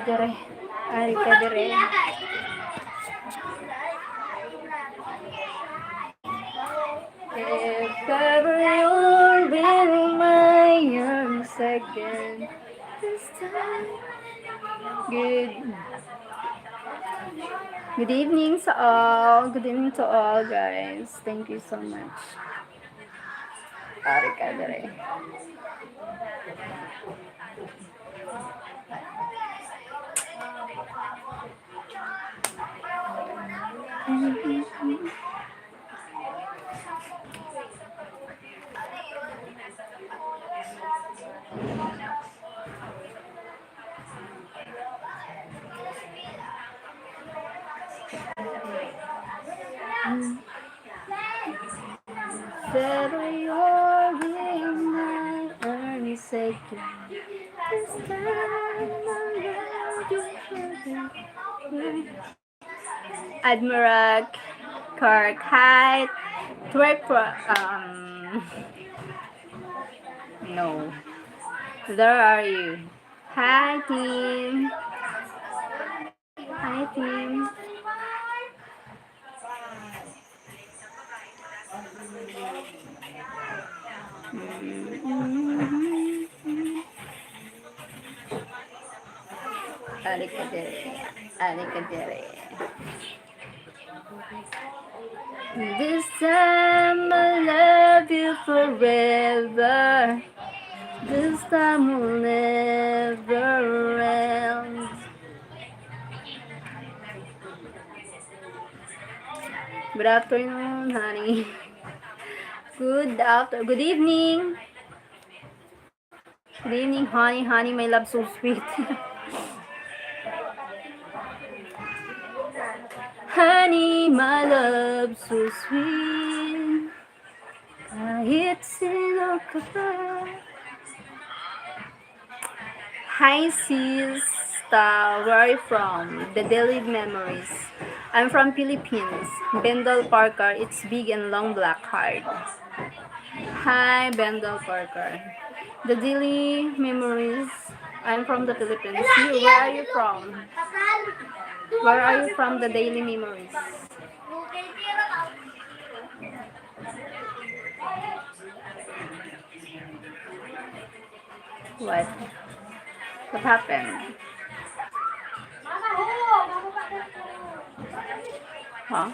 dire. Ari ka dire. If ever you're in my arms again, this time. Good evening sa all. Good evening to all, guys. Thank you so much. Ari ka dire. Better you're in my arms again. This time I love you. Admiral Kirk Height. Twerk for no. There are you. Hi team. Hi team. Alikadere. This time I love you forever. This time will never end. Good afternoon, honey. Good evening. Good evening, honey. Honey, my love, so sweet. Honey, my love, so sweet. Kahit sino ka pa. Hi, sister. Where are you from? The Daily Memories. I'm from Philippines. Bendel Parker. It's big and long black heart. Hi, Bendel Parker. The Daily Memories. I'm from the Philippines. You, where are you from? Where are you from? The Daily Memories. What? What happened? Huh?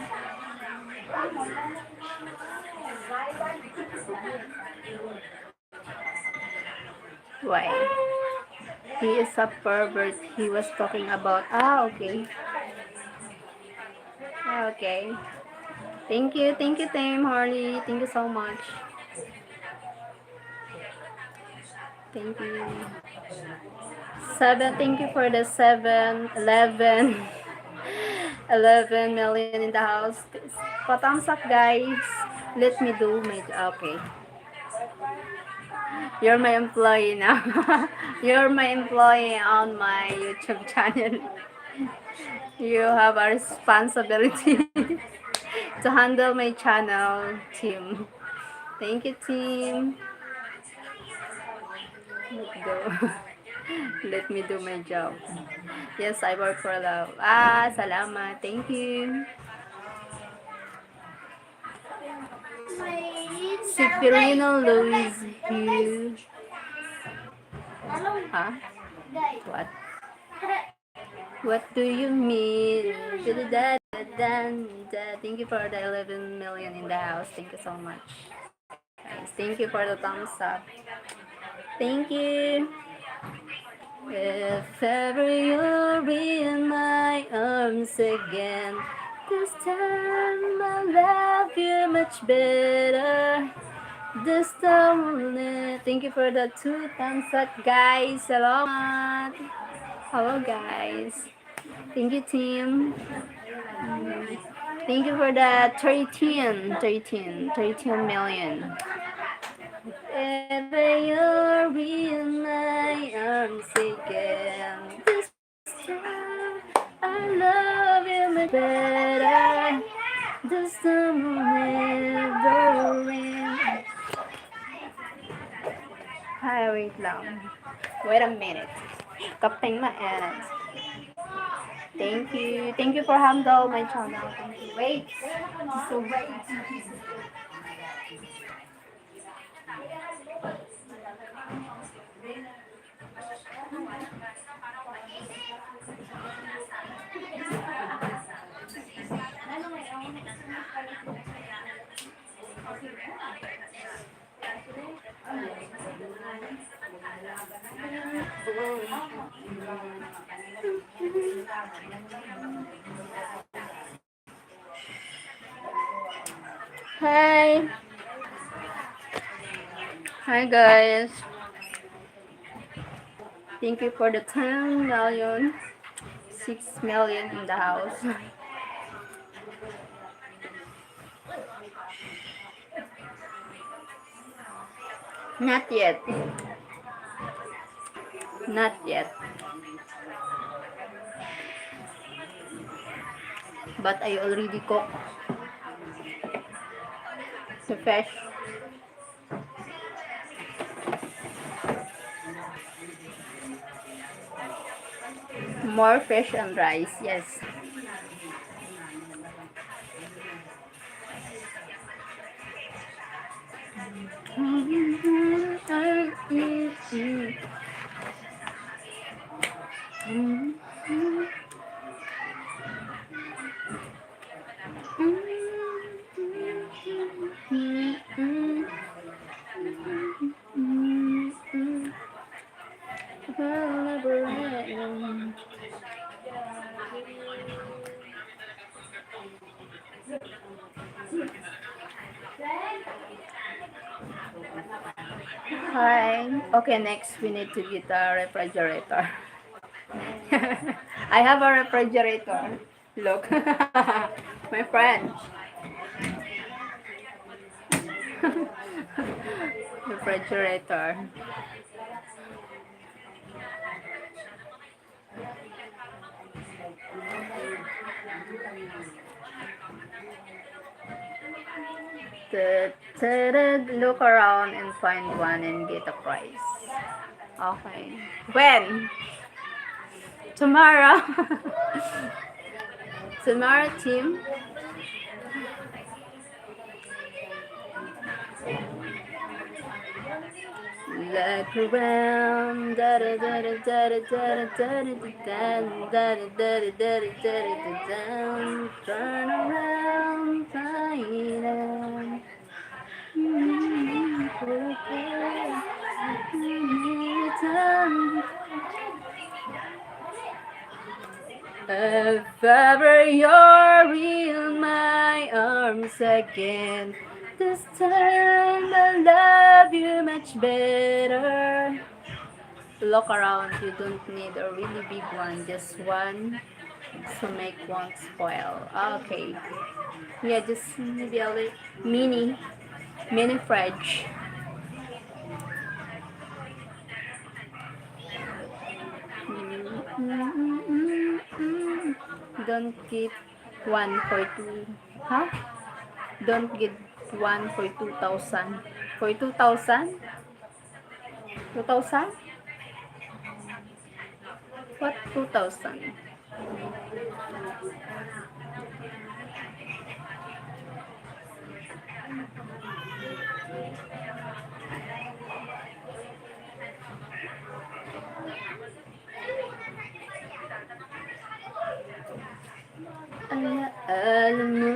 Why? He is a pervert. He was talking about... okay. Okay. Thank you, Tim Harley. Thank you so much. Thank you. Thank you for the 11 million in the house. Thumbs up, guys. Let me do my... Okay. You're my employee now. You're my employee on my YouTube channel. You have a responsibility to handle my channel, team. Thank you, team. Let's go. Let me do my job. Yes, I work for love. Salamat. Thank you. Sipirino Louis Hugh. Huh? What? What do you mean? Thank you for the 11 million in the house. Thank you so much. Guys, thank you for the thumbs up. Thank you. If ever you'll be in my arms again, this time I'll love you much better. This time, thank you for the 2 thumbs up, guys. Salamat. Hello, guys. Thank you, team. Thank you for the 13 million. Ever you're in my arms again, this time I love you much better. This time will never end. Hi, wait lang. Wait a minute. Kapeng my ass. Thank you. Thank you for handle my channel. Thank you. Wait. So wait. Hi. Hi guys. Thank you for the 10 million, 6 million in the house. Not yet. Not yet. But I already cooked the fish. More fish and rice. Yes. Hi. Okay, next we need to get a refrigerator. I have a refrigerator. Look, my friend. Refrigerator. Look around and find one and get a prize. Okay. When? Tomorrow. Tomorrow, team. Look around, da da da da da da da da da da da da da da. Turn around, find out. If ever you're in my arms again, this time I'll love you much better. Look around, you don't need a really big one, just one to make one spoil. Okay. Yeah, just maybe a little mini fridge. Don't get one for two. Huh? Don't get one for 2,000. For 2,000? 2,000? What 2,000? Alam mo.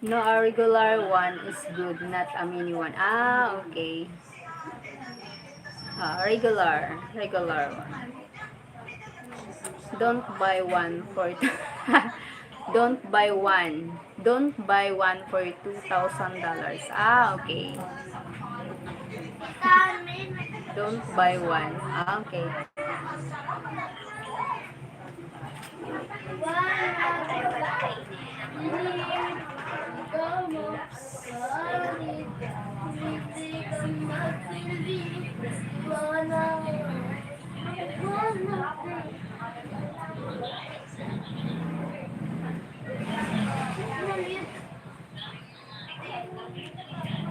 No, a regular one is good, not a mini one. Ah, okay. Regular one. Don't buy one for don't buy one. Don't buy one for $2,000. Ah, okay. Don't buy one. Ah, okay.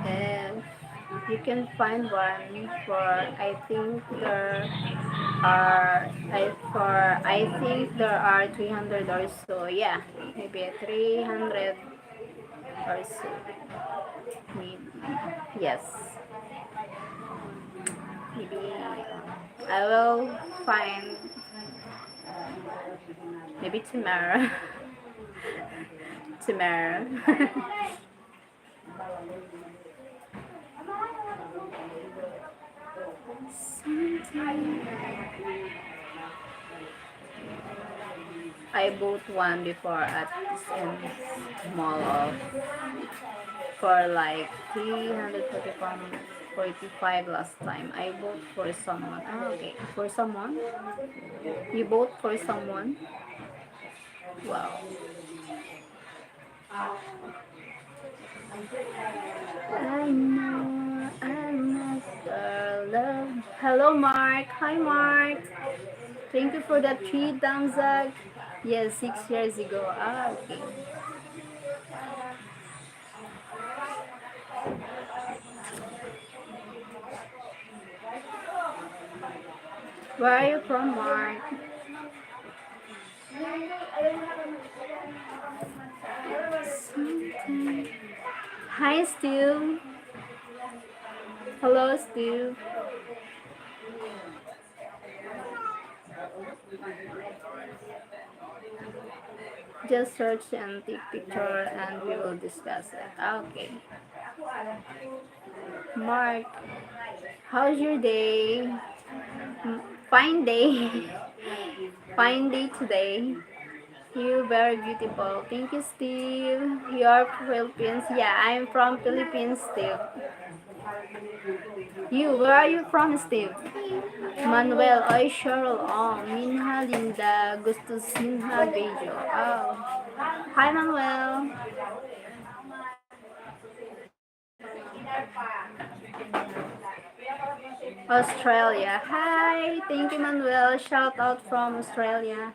And you can find one for I think I think there are 300 or so. Yeah, maybe 300 or so. Maybe. Yes. Maybe I will find maybe tomorrow. Tomorrow. I bought one before at this mall of for like 345 last time. I bought for someone. Ah, okay. For someone? You bought for someone? Wow. I know I'm not your love. Hello, Mark. Hi, Mark. Thank you for the 3 thumbs up. Yes, 6 years ago. Ah, okay. Where are you from, Mark? Hi, Stu. Hello, Stu. Just search and take picture and we will discuss it. Ah, okay. Mark, how's your day? Fine day. Fine day today. You very beautiful. Thank you, Steve. You're Philippines. Yeah, I'm from Philippines, Steve. You, where are you from, Steve? Manuel, oy, Sheryl Ohm, Minha Linda, Gustos Sinha Bejo. Oh. Hi, Manuel. Australia. Hi. Thank you, Manuel. Shout out from Australia.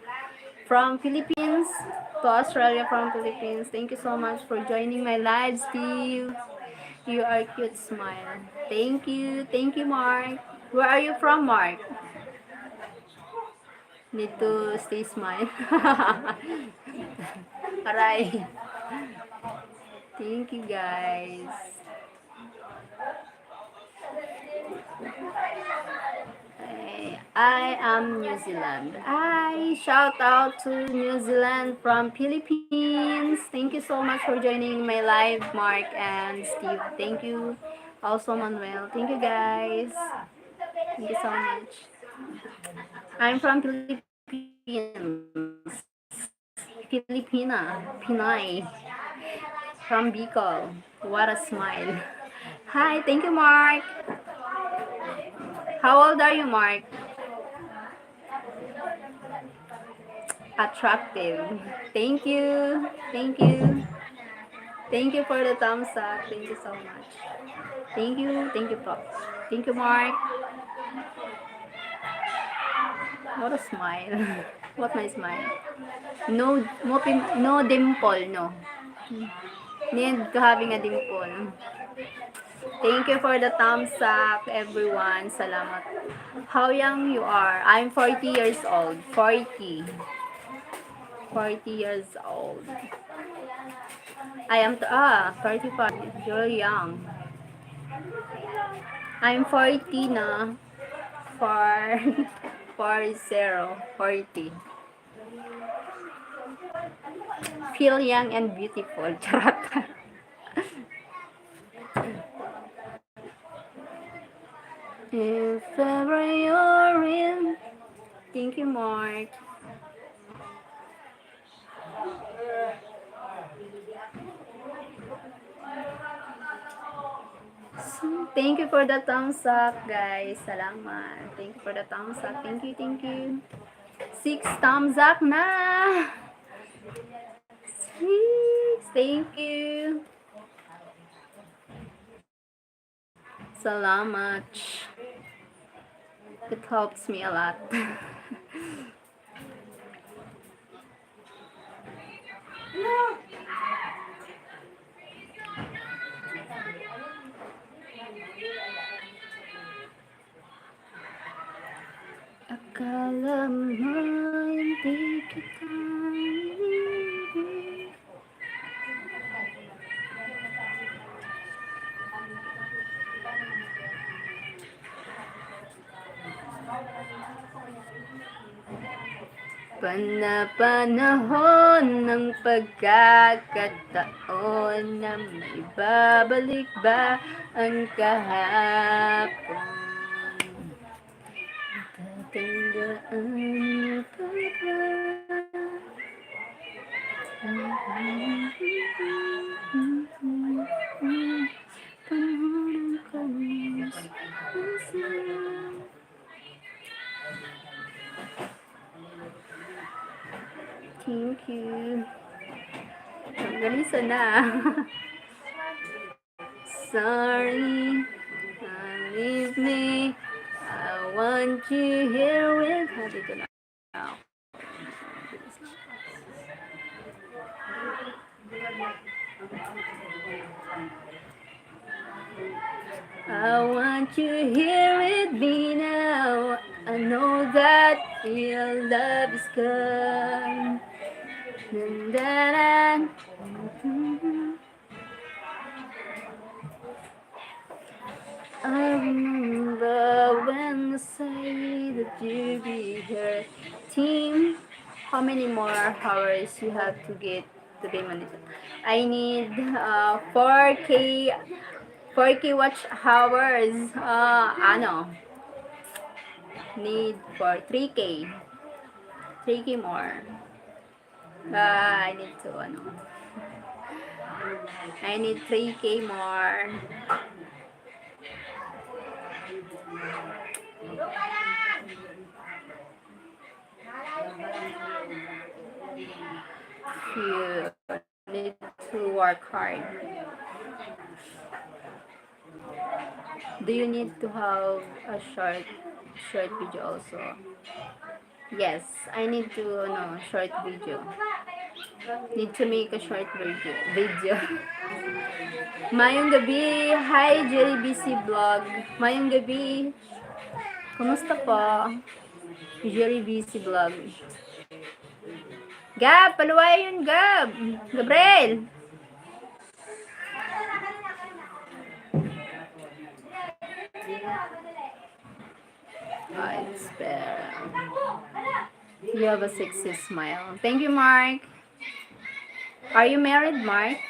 From Philippines to Australia from Philippines. Thank you so much for joining my live, Steve. You are cute smile. Thank you. Thank you, Mark. Where are you from, Mark? Need to stay smile. Aray. Thank you, guys. I am New Zealand. I shout out to New Zealand from Philippines. Thank you so much for joining my live, Mark and Steve. Thank you. Also, Manuel. Thank you, guys. Thank you so much. I'm from Philippines. Filipina. Pinay. From Bicol. What a smile. Hi, thank you, Mark. How old are you, Mark? Attractive. Thank you. Thank you. Thank you for the thumbs up. Thank you so much. Thank you. Thank you, Pop. Thank you, Mark. What a smile. What my smile? No, no dimple, no. Need to having a dimple. Thank you for the thumbs up, everyone. Salamat. How young you are? I'm 40 years old. 40. 40 years old. I am 35. You're young. I'm 40 na. For 40. Feel young and beautiful. Charot. If ever you're in. Thank you, Mark. Thank you for the thumbs up, guys. Salamat. Thank you for the thumbs up. Thank you, thank you. 6 thumbs up na. 6. Thank you. Salamat. It helps me a lot. alam mo hindi kita panahon ng pagkakataon na may babalik ba ang kahapon? Tatandaan mo pa ba? Panahon ng kamis-kamis. Thank you. Galisa na. Sorry, leave me. I want you here with. Dito na. I want you here with me now. I know that your love is gone. I remember when you say that you'll be here. Team, how many more hours you have to get to be monitor? I need 4K watch hours. Need for 3K more. I need to I need 3K more. You need to work hard. Do you need to have a short video also? Yes, I need to short video. Need to make a short video. Mayong gabi. Hi, Jerry BC Vlog. Mayong gabi. Kumusta po? Jerry BC Vlog. Gab, paluway yun, Gab. Gabriel. It's better. You have a sexy smile. Thank you, Mark. Are you married, Mark?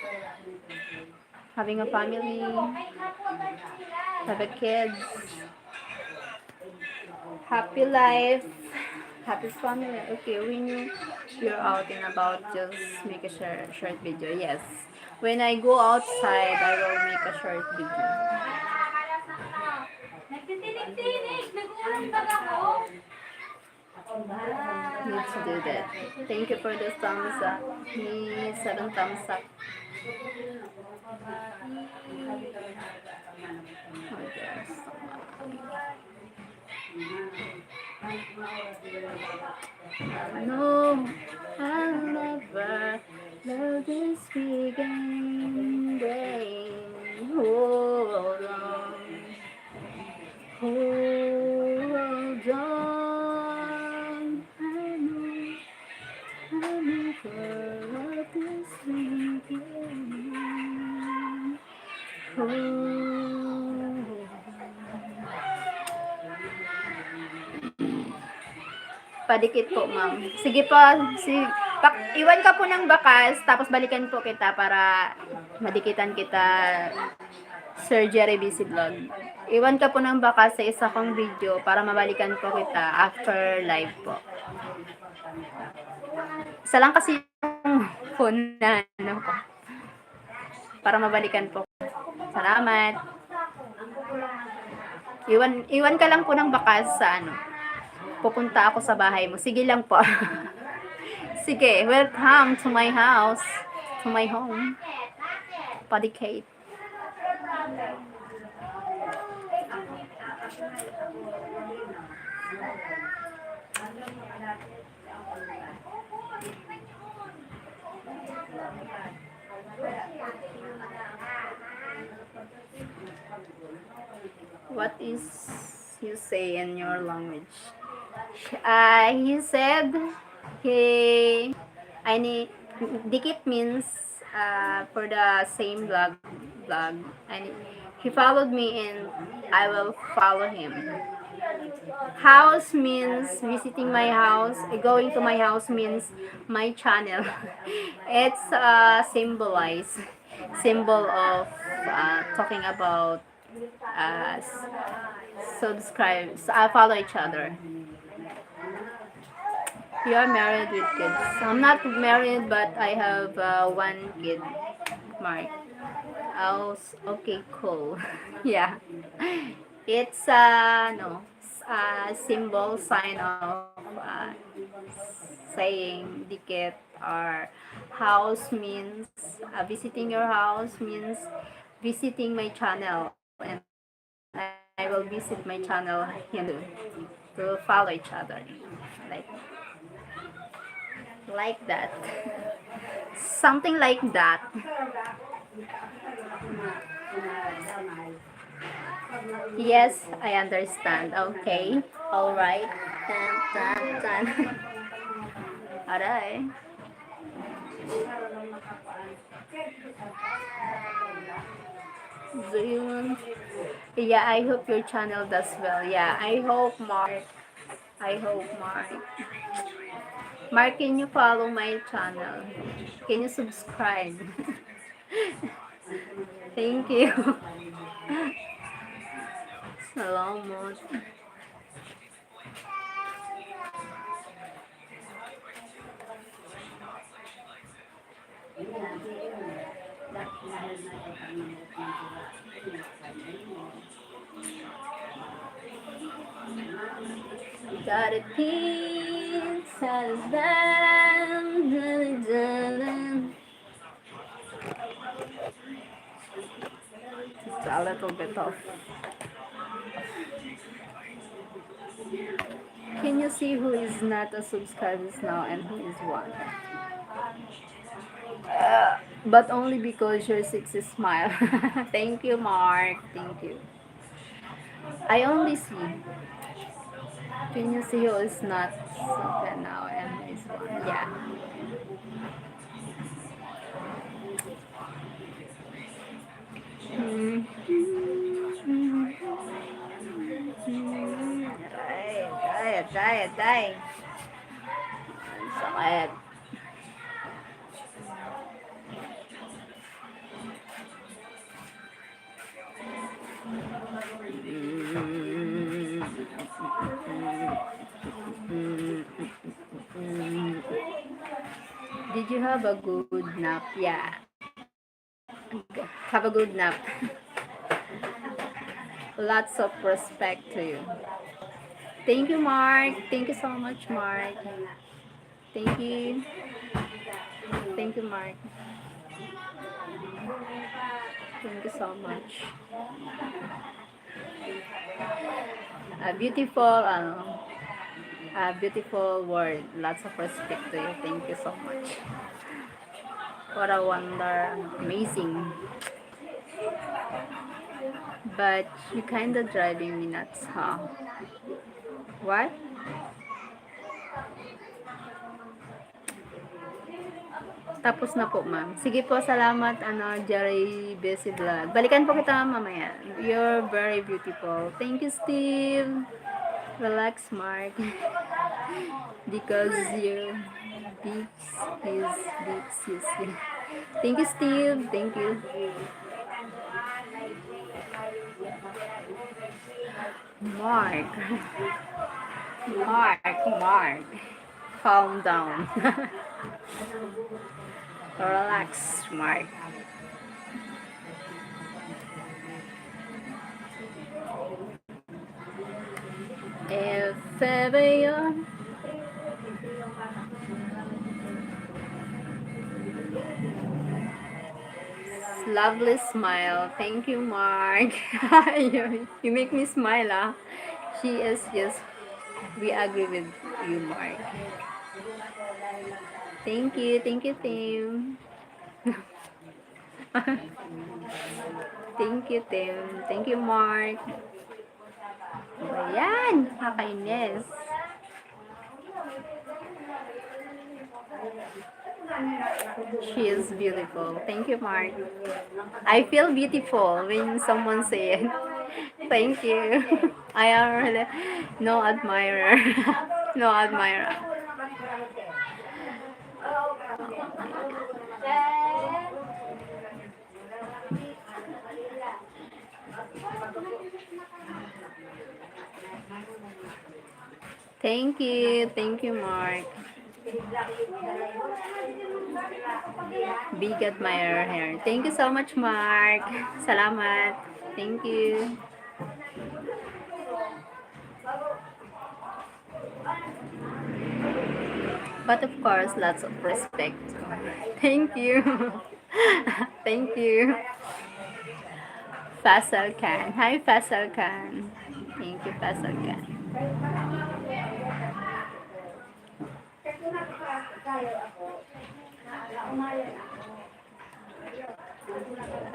Having a family? Have a kids? Happy life? Happy family? Okay, when you're out and about, just make a short video. Yes. When I go outside, I will make a short video. Need to do that. Thank you for the thumbs up. Me 7 thumbs up. Oh, there's no, I'll never love this weekend day. Hold on. Hold on. I know I'll never love this weekend. Padikit po, ma'am. Sige po, iwan ka po ng bakas, tapos balikan po kita para madikitan kita, Sir Jerry BC Vlog. Iwan ka po ng bakas sa isa kong video para mabalikan po kita after live po. Isa lang kasi yung phone na po. Para mabalikan po. Salamat. Iwan ka lang po ng bakas sa pupunta ako sa bahay mo. Sige lang po. Sige, welcome to my house. To my home. Padikate. What is you say in your language? He said he I need dikit means for the same blog and he followed me and I will follow him. House means visiting my house. Going to my house means my channel. It's symbol of talking about uh, subscribe. Follow each other. You are married with kids. I'm not married, but I have one kid, Mark. Oh, okay, cool. Yeah. It's no symbol sign of saying dikit or house means visiting your house means visiting my channel and I will visit my channel him too. We'll follow each other like like that. Something like that. Yes, I understand. Okay. All right. Dun, dun, dun. Alright. Do you want? Yeah, I hope your channel does well. Yeah, I hope Mark. I hope Mark. Mark, can you follow my channel? Can you subscribe? Thank you. Salamat. Got a pizza down. It's a little bit of. Can you see who is not a subscriber now and who is one? But only because your sexy smile. Thank you, Mark. Thank you. I only see. Can you see who is not subscribed now and who is one? Yeah. Mm. Aray. Ang sakit. Did you have a good nap? Yeah. Have a good nap. Lots of respect to you. Thank you, Mark. Thank you so much, Mark. Thank you. Thank you, Mark. Thank you so much. A beautiful word. Lots of respect to you. Thank you so much. What a wonder. Amazing. But you kinda driving me nuts, huh? What? Tapos na po, ma'am. Sige po, salamat, Jerry Bessie Vlog. Balikan po kita mamaya. You're very beautiful. Thank you, Steve. Relax, Mark. Because you beats his. Thank you, Steve. Thank you. Mark. Mark. Calm down. Relax, Mark. If ever you're lovely smile. Thank you, Mark. You make me smile, ah. She is just, we agree with you, Mark. Thank you, Tim. Thank you, Tim. Thank you, Mark. Ayan, nakakainis. She is beautiful. Thank you, Mark. I feel beautiful when someone say it. Thank you. I am really no admirer. No admirer. Thank you. Thank you, Mark. Big admirer here. Thank you so much, Mark. Salamat. Thank you. But of course, lots of respect. Thank you. Thank you. Faisal Khan. Hi, Faisal Khan. Thank you, Faisal Khan.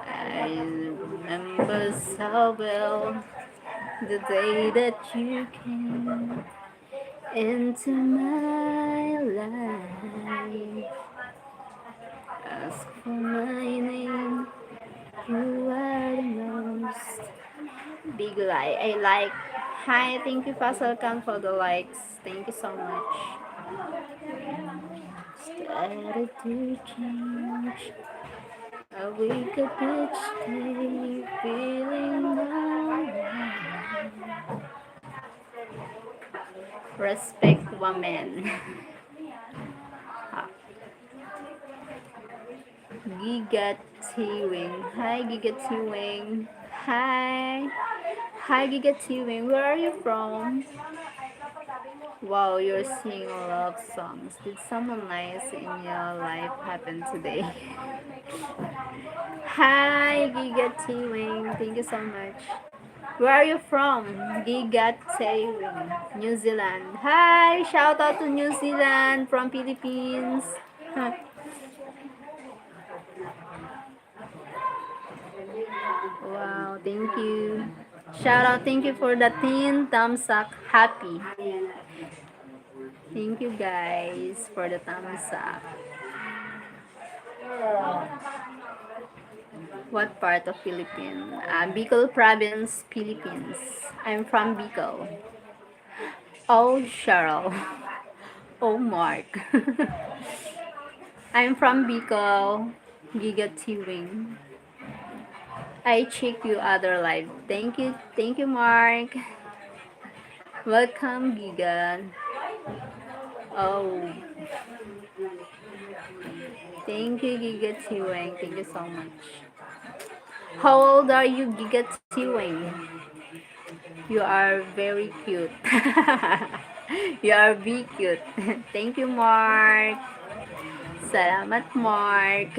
I remember so well the day that you came into my life. Ask for my name, you are the most big lie. I like. Hi, thank you, Faisal Khan, for the likes. Thank you so much. Started to change. I wake up each day feeling alright. Respect women. Giga T-Wing. Hi, Giga T-Wing. Hi. Hi, Giga T-Wing. Where are you from? Wow, you're singing love songs. Did someone nice in your life happen today? Hi, Giga T-Wing. Thank you so much. Where are you from? Giga T-Wing. New Zealand. Hi, shout out to New Zealand from Philippines. Wow, thank you. Shout out, thank you for the 10 thumbs up. Happy. Thank you guys for the thumbs up. What part of Philippines? Bicol province, Philippines. I'm from Bicol. Oh, Cheryl. Oh, Mark. I'm from Bicol. Giga T-Wing. I check you other live. Thank you, Mark. Welcome, Giga. Oh, thank you, Giga T-Wing. Thank you so much. How old are you, Giga T-Wing? You are very cute. You are be cute. Thank you, Mark. Salamat, Mark.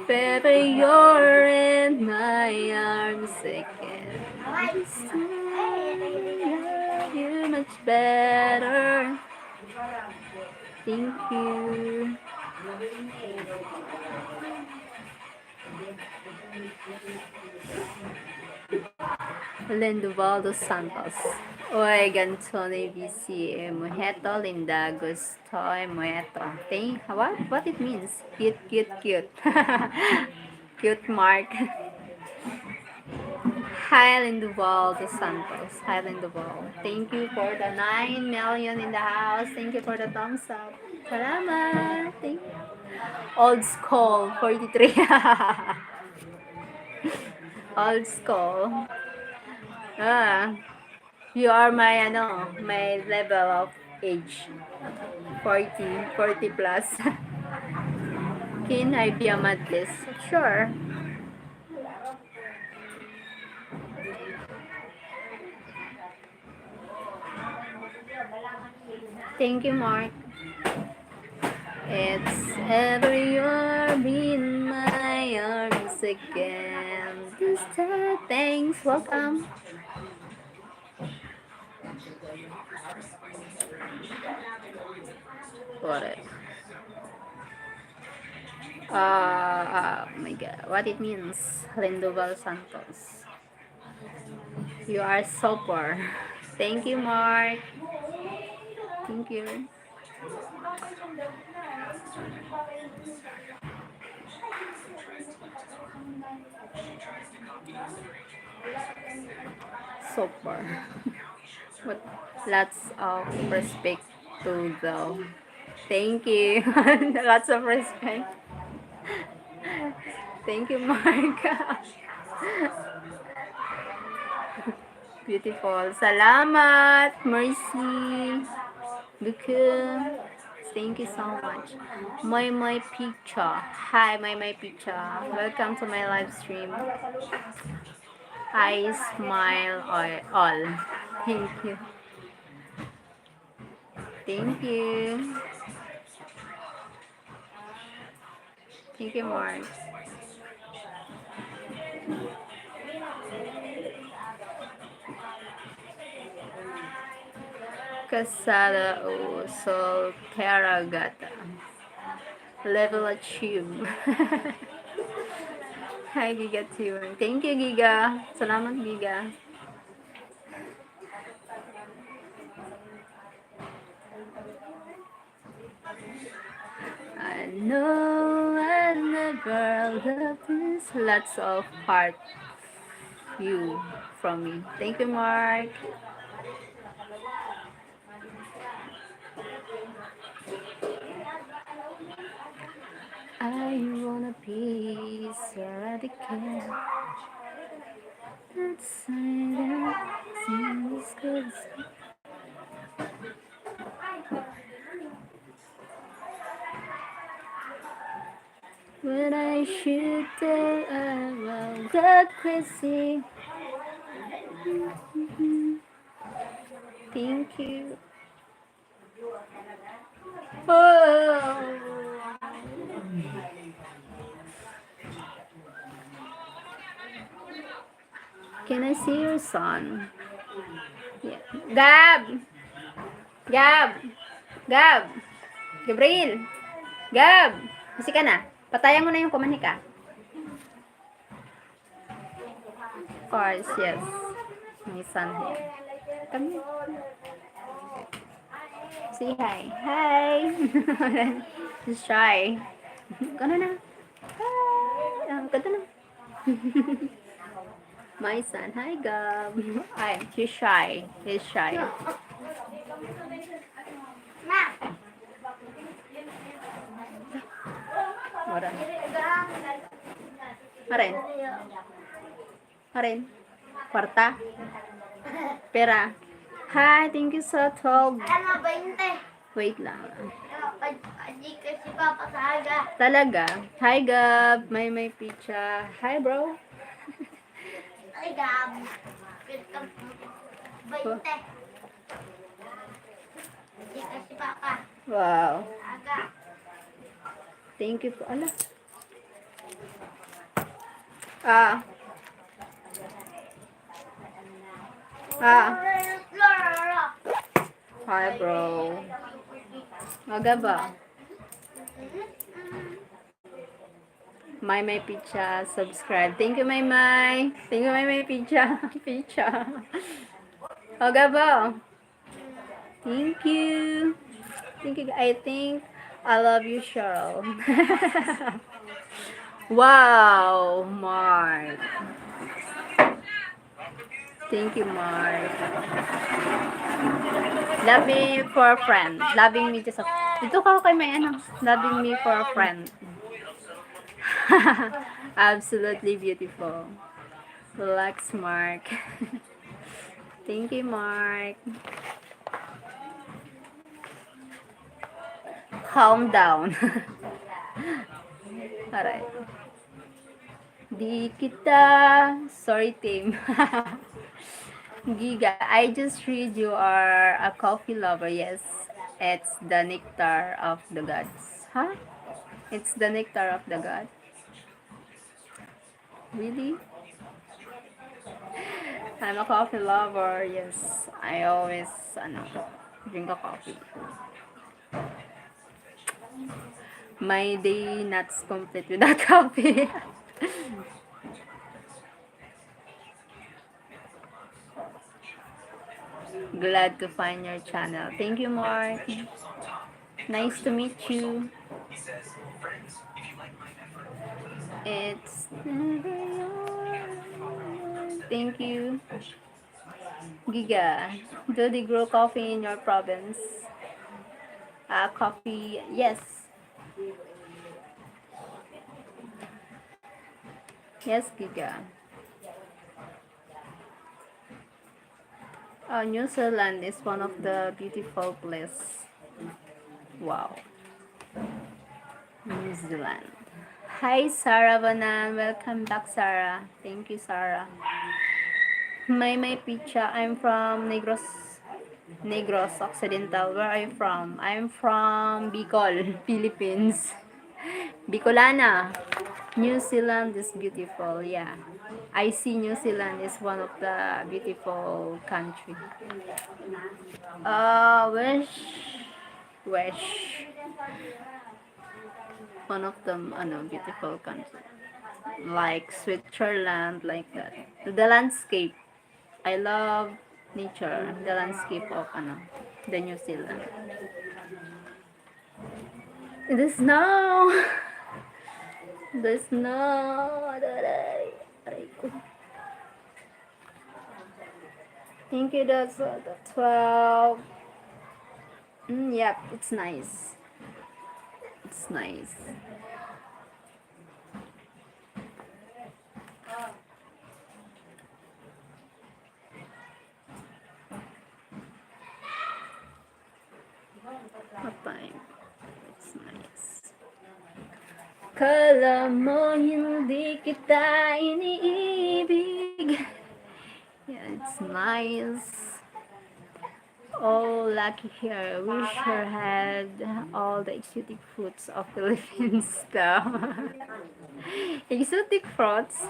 Baby, you're in my arms again. This time I love you much better. Thank you. Lenduval dos Santos. Oi, Gantone BC, Mujeto, Linda, Gusto, Mujeto. Thank, what it means? Cute, cute, cute. Cute Mark. Hi, Linduval dos Santos. Hi, Linduval. Thank you for the 9 million in the house. Thank you for the thumbs up. Salamat. Thank you. Old school, 43. Old school. Ah. You are my my level of age. 40 plus. Can I be a madless? Sure. Thank you, Mark. It's every year in my arms again. This time, thanks. Welcome. What it? Oh my god. What it means? Lindoval Santos. You are super. Thank you, Mark. Thank you. Super. What? Lots of respect to the. Thank you. Lots of respect. Thank you, Mark. Beautiful. Salamat. Mercy. Bicol. Thank you so much. My picture. Hi, my picture. Welcome to my live stream. I smile all. Thank you. Thank you. Thank you, Mark. Casada o Sol Caragata. Level achieve. Hi, Giga Tune. Thank you, Giga. Salamat, Giga. I know I never loved this. Lots of heart you from me. Thank you, Mark. I wanna be so radical. Let's say that seems good. When I shoot it, I will get crazy. Thank you. Oh. Can I see your son? Yeah. Gab! Gab! Gab! Gabriel! Gab! Kasi ka na. Patayan mo na yung kumanika. Of course, yes. My son here. Come here. Say hi. Hi! He's shy. Gano na. Hi! Gano na. My son. Hi, Gab. Ay, she's shy. He's shy. Mara. Maren. Maren. Kwarta. Pera. Hi, thank you sa 12. Wait lang. Talaga? Hi, Gab. May pizza. Hi, bro. Ay, Gab. 20. Hindi kasi papa. Wow. Aga. Thank you po. Ala. Ah. Ah. Hi, bro. Aga ba? May pizza. Subscribe. Thank you, May. Thank you, May pizza. Pizza. Aga ba? Thank you. Thank you. I think I love you, Sheryl. Wow, Mark. Thank you, Mark. Loving me for a friend. Loving me just a... Dito ka kay may ano. Loving me for a friend. Absolutely beautiful. Relax, Mark. Thank you, Mark. Calm down. Alright. Di kita... Sorry, team. Giga, I just read you are a coffee lover. Yes, it's the nectar of the gods. Huh? It's the nectar of the god. Really? I'm a coffee lover. Yes, I always drink a coffee. My day not complete without coffee. Glad to find your channel. Thank you, Mark. Nice to meet you. It's never yours. Thank you, Giga. Do they grow coffee in your province? Coffee, yes. Yes, Giga. New Zealand is one of the beautiful places. Wow, New Zealand. Hi, Sarah Banan. Welcome back, Sarah. Thank you, Sarah. May Picha. I'm from Negros Occidental. Where are you from? I'm from Bicol, Philippines. Bicolana. New Zealand is beautiful. Yeah. I see New Zealand is one of the beautiful country. Wish. One of them, beautiful country. Like Switzerland, like that. The landscape. I love nature. The landscape of, the New Zealand. The snow. The snow. Aray ko. Thank you, the 12. Yep, it's nice. It's nice. What time? It's nice. Kala mo hindi kita iniibig. Yeah, it's nice. Oh, lucky here. Wish her had all the exotic fruits of Philippines daw. Exotic fruits?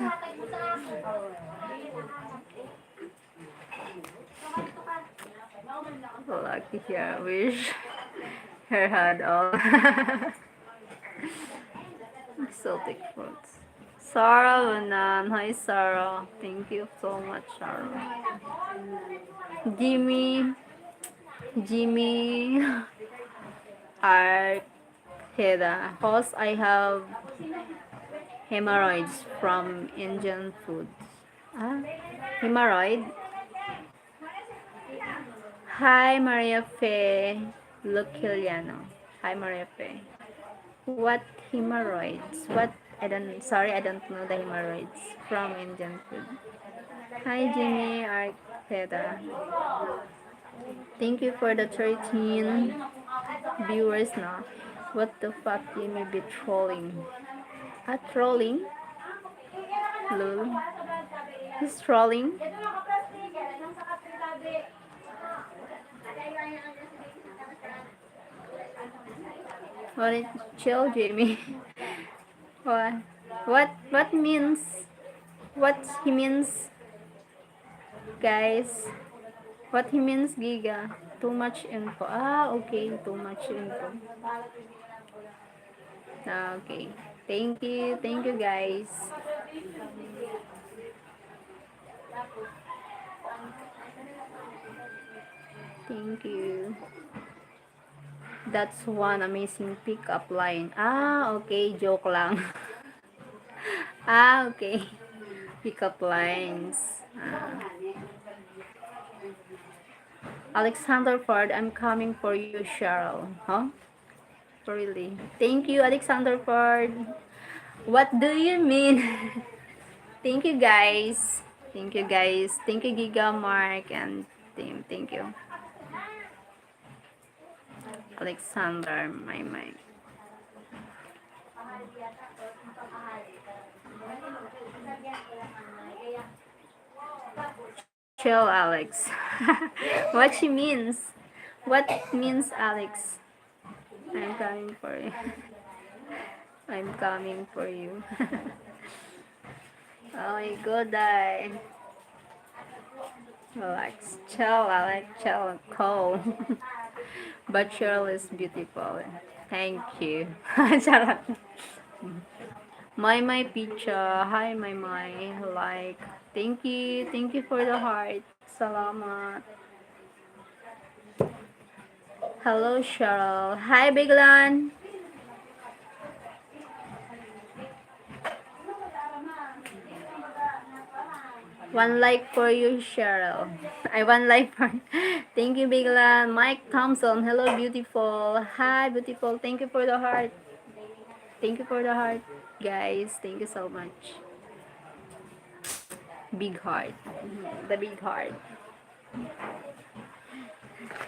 Lucky here. Wish her had all exotic fruits. Sarah Vanan. Hi, Sarah. Thank you so much, Sarah. Jimmy Arqueda. Cause I have hemorrhoids from Indian food. Ah, hemorrhoid? Hi, Maria Fe Luciliano. Hi, Maria Fe. What hemorrhoids? What? Sorry, I don't know the hemorrhoids from Indian food. Hi, Jimmy Arqueda. Thank you for the 13 viewers now. What the fuck, Jimmy be trolling? Trolling? Lol. He's trolling? What is chill, Jimmy? What? What means? What he means, guys? What he means, Giga? Too much info. Okay. Too much info. Okay. Thank you. Thank you, guys. Thank you. That's one amazing pickup line. Okay. Joke lang. Okay. Pickup lines. Alexander Ford, I'm coming for you, Cheryl. Huh? Really? Thank you, Alexander Ford. What do you mean? Thank you, guys. Thank you, guys. Thank you, Giga, Mark, and team. Thank you. Alexander, my. Chill, Alex. What she means? What means, Alex? I'm coming for you. I'm coming for you. Oh my god, Alex. Chill, Alex. Chill. Cool. But Cheryl is beautiful. Thank you. Charot. My pizza. Hi, my. Like, thank you. Thank you for the heart. Salamat. Hello, Cheryl. Hi, Biglan. One like for you, Cheryl. I one like for. Thank you, Biglan. Mike Thompson. Hello, beautiful. Hi, beautiful. Thank you for the heart. Thank you for the heart, guys. Thank you so much. Big heart. The big heart.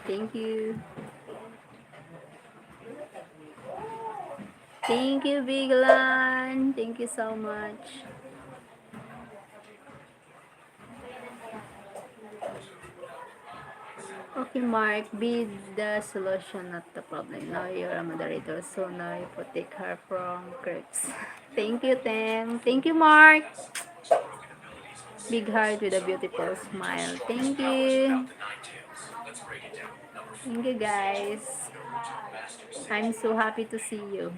Thank you. Thank you, Biglan. Thank you so much. Okay, Mark, be the solution, not the problem. Now you're a moderator, so now you protect her from creeps. Thank you, Tim. Thank you, Mark. Big heart with a beautiful smile. Thank you. Thank you, guys. I'm so happy to see you.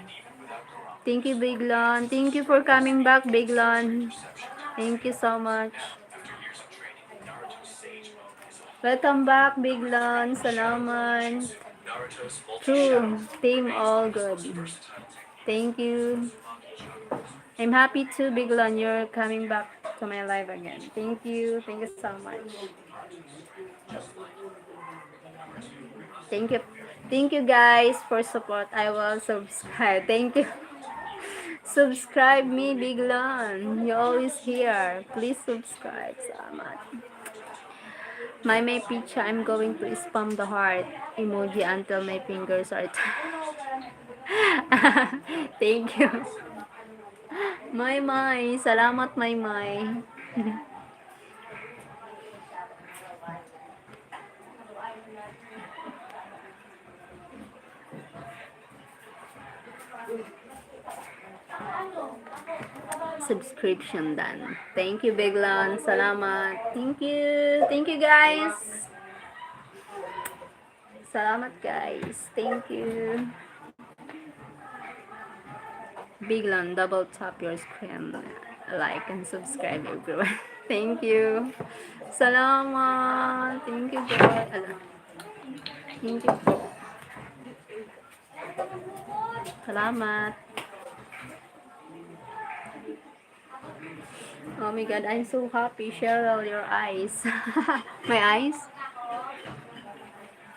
Thank you, Big Lon. Thank you for coming back, Big Lon. Thank you so much. Welcome back, Big Lon. Salamat. True. Team all good. Thank you. I'm happy too, Big Lon. You're coming back to my life again. Thank you. Thank you so much. Thank you. Thank you guys for support. I will subscribe. Thank you. Subscribe me, Big Lon. You're always here. Please subscribe. Salamat. My picture, I'm going to spam the heart emoji until my fingers are tired. Thank you. My. Salamat, my. Subscription done. Thank you, Biglan. Salamat. Thank you. Thank you, guys. Salamat, guys. Thank you. Biglan, double tap your screen. Like and subscribe, everyone. Thank you. Salamat. Thank you, guys. Thank you. Salamat. Oh my god, I'm so happy. Cheryl, your eyes. My eyes?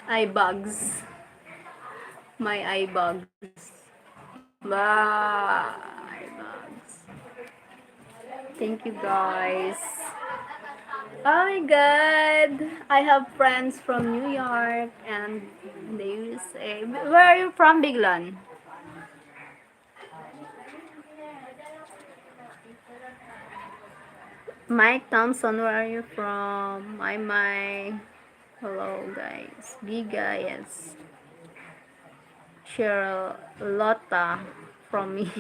Eye bugs. My eye bugs. Bah, eye bugs. Thank you, guys. Oh my god. I have friends from New York and the USA. Where are you from, Biglan? Mike Thompson, where are you from? My. Hello, guys. Big guys. Cheryl Lotta from me.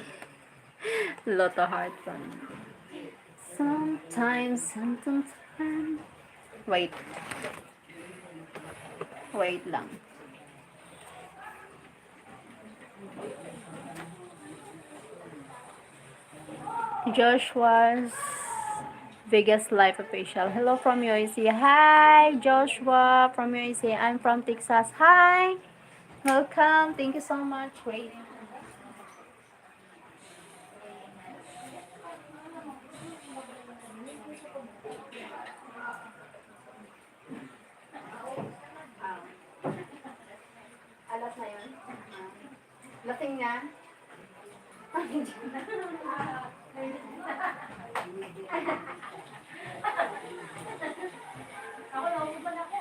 Lotta heart from me. Sometimes. Wait. Wait lang. Joshua's Vegas Life Official. Hello from USA. Hi, Joshua from USA. I'm from Texas. Hi. Welcome. Thank you so much. Wait. Alas na yun. Lasing na. Ako nauuban ako.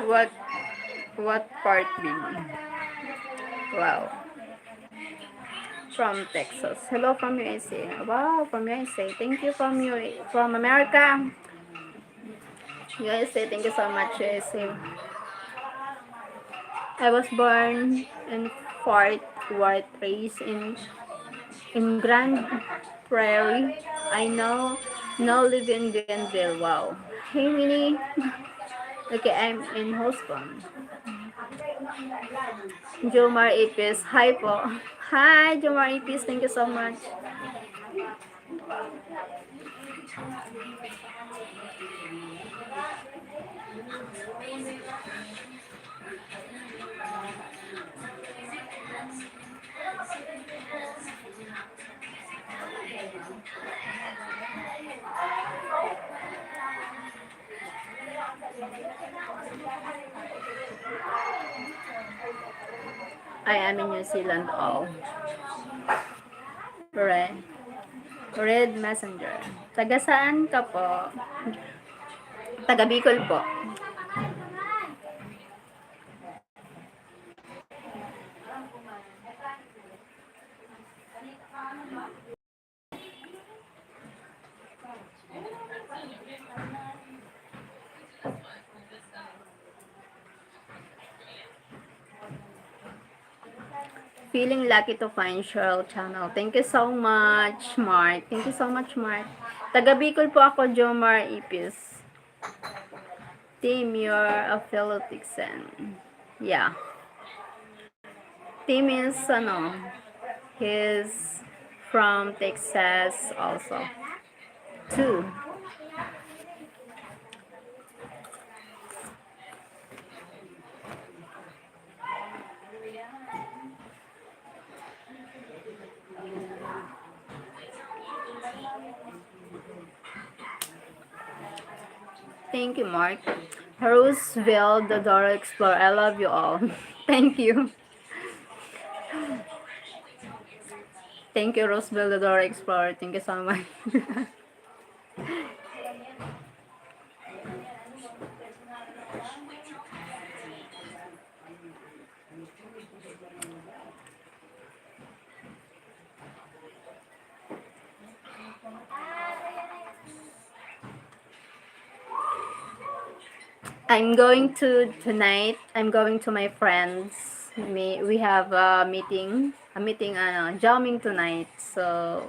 What what part B? Wow. From Texas. Hello from USA. Wow, from USA. Thank you from America. USA, thank you so much, USA. I was born in Fort Worth, raised in Grand Prairie. I now live in Gainesville. Wow. Hey, Minnie. Okay, I'm in Houston. Jomar Ipis. Hi po. Hi, Jomari Peace. Thank you so much. I am in New Zealand. Oh, Red. Red Messenger. Taga saan ka po? Taga Bicol po. Feeling lucky to find Sheryl channel. Thank you so much, Mark. Thank you so much, Mark. Taga Bicol po ako, Jomar Ipis. Team, you're a fellow Texan. Yeah. Team is, he's from Texas also. Two. Thank you, Mark. Roseville, the Dora Explorer. I love you all. Thank you. Thank you, Roseville, the Dora Explorer. Thank you so much. I'm going to tonight. I'm going to my friends. We have a meeting, jamming tonight. So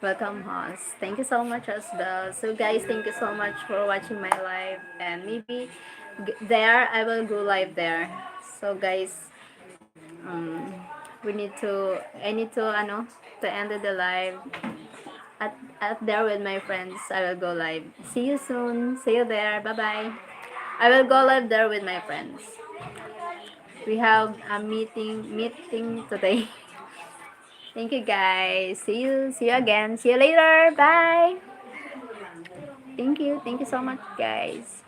welcome, host. Thank you so much as well. So guys, thank you so much for watching my live, and maybe there I will go live there. So guys, um, I need to end the live at there with my friends. I will go live. See you soon. See you there. Bye bye. I will go live there with my friends. We have a meeting today. Thank you guys. See you again. See you later. Bye. Thank you so much guys.